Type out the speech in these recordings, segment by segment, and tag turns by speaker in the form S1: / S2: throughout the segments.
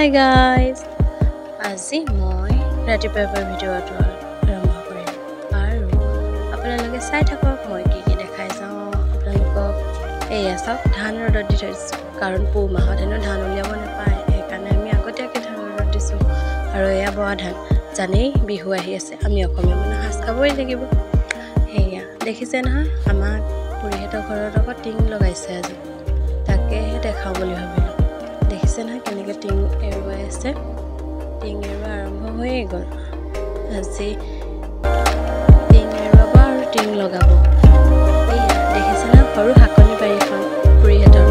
S1: Hi guys, আজি মই ৰাতিপুৱাৰ ভিডিঅ'টো আৰম্ভ কৰিম আৰু আপোনালোকে চাই থাকক মই কি দেখাই যাওঁ আপোনালোকক। এয়া চাওক ধান ৰ'দত দি থৈছোঁ কাৰণ পুহ মাহত হেনো ধান উলিয়াব নাপায়, সেইকাৰণে আমি আগতীয়াকৈ ধান ৰ'দত দিছোঁ। আৰু এয়া বৰা ধান, জানেই বিহু আহি আছে, আমি অসমীয়া মানুহ সাজ খাবই লাগিব। সেয়া দেখিছে নহয়, আমাৰ খুৰীহঁতৰ ঘৰত আকৌ টিং লগাইছে আজি, তাকেহে দেখাওঁ বুলি ভাবিলোঁ। দেখিছে নহয় কেনেকৈ টিং এৰুৱাই আছে, টিং এৰুৱা আৰম্ভ হৈয়ে গ'ল। আজি টিং এৰুৱাব আৰু টিং লগাব। এয়া দেখিছে নহয় সৰু শাকনি বাৰীখন খুৰীহঁতৰ,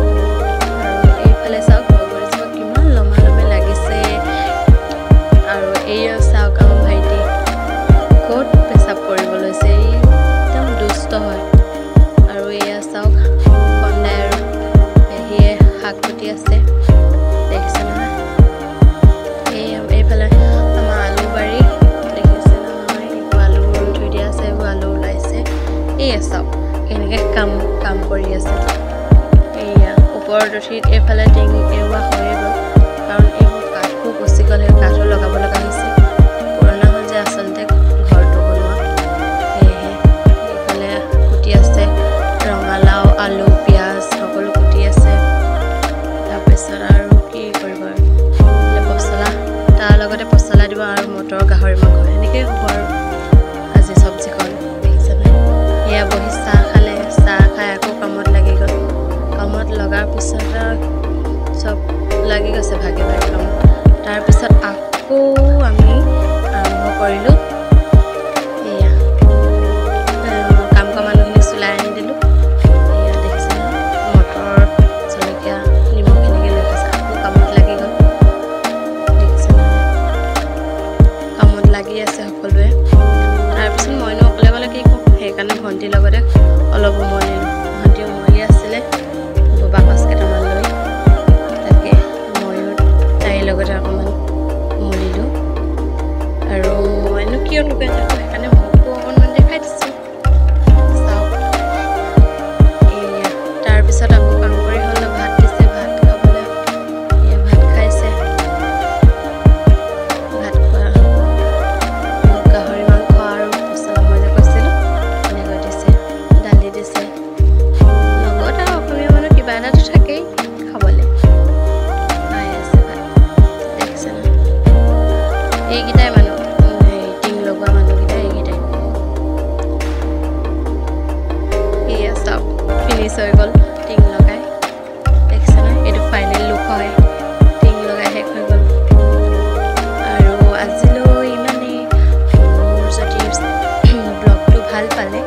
S1: আৰু এইফালে চাওক বগৰীজোপা কিমান লমালমে লাগিছে। আৰু এইয়া চাওক আমাৰ ভাইটি ক'ত পেচাব কৰিব লৈছে, একদম দুষ্ট হয়। আৰু এয়া চাওক কন্দাই আৰু পেহীয়ে শাক কুটি আছে, দেখিছে নহয়। এইফালে আমাৰ আলু বাৰী, দেখিছে নহয় আলু থৈ দিয়া আছে, এইবোৰ আলু ওলাইছে। এয়া চাওক কেনেকৈ কাম কৰি আছে। এয়া ওপৰত উঠি এইফালে টিং এৰুৱা হৈয়ে গ'ল, কাৰণ এইবোৰ কাঠবোৰ গুচি গ'ল, সেই কাঠো লগাব লগা হৈছে। পুৰণা হ'ল যে আচলতে ঘৰটো বনোৱা, সেয়েহে এইফালে কুটি আছে ৰঙালাও, আলু, পিঁয়াজ সকলো কুটি আছে। তাৰপিছত আৰু কি কৰিব, পচলা, তাৰ লগতে পচলা দিব আৰু মটৰ গাহৰি মাংস, সেনেকৈয়ে হ'ব আৰু আজি চব্জিখন। দেখিছেনে, এয়া বহি চাহ খালে, চাহ খাই আকৌ কামত লাগি গ'ল। কামত লগাৰ পিছত চব লাগি গৈছে ভাগে ভাগে কাম। তাৰপিছত আকৌ আমি আৰম্ভ কৰিলোঁ। এয়া কাম কৰা মানুহখিনিক চুলাই আনি দিলোঁ। এয়া দেখিছে মটৰ, জলকীয়া, নিমখ এনেকৈ লৈ গৈছে, আকৌ কামত লাগি গ'ল। দেখিছে কামত লাগি আছে সকলোৱে। তাৰপিছত মইনো অকলে অকলে কি কৰোঁ, সেইকাৰণে ভণ্টিৰ লগতে অলপ উমলিলোঁ। ভণ্টি উমলি আছিলে বাকচ কেইটামান লৈ, তাকে ময়ো তাইৰ লগতে অকণমান উমলিলোঁ। আৰু মইনো কিয় লুকাই থাকোঁ, সেইকাৰণে মোকো অকণমান দেখাই দিছোঁ। চাওক এয়া তাৰপিছত আকৌ কাম কৰি হ'ল, ভাত দিছে, ভাত খাবলৈ। এয়া ভাত খাইছে, ভাত খোৱা গাহৰি মাংস আৰু পচলা মই যে কৈছিলোঁ এনেকৈ দিছে, দালি দিছে, লগত আৰু অসমীয়া মানুহ কিবা এটাতো থাকেই খাবলৈ। খাই আছে ভাত, দেখিছে ন, এইকেইটাই মানুহ, টিং লগোৱা মানুহকেইটাই এইকেইটাই। এয়া চাওক ফিনিছ হৈ গ'ল টিং লগাই, দেখিছে নহয়, এইটো ফাইনেল লুক হয়, টিং লগাই শেষ হৈ গ'ল। আৰু আজিলৈ ইমানেই। মোৰ যদি ব্লগটো ভাল পালে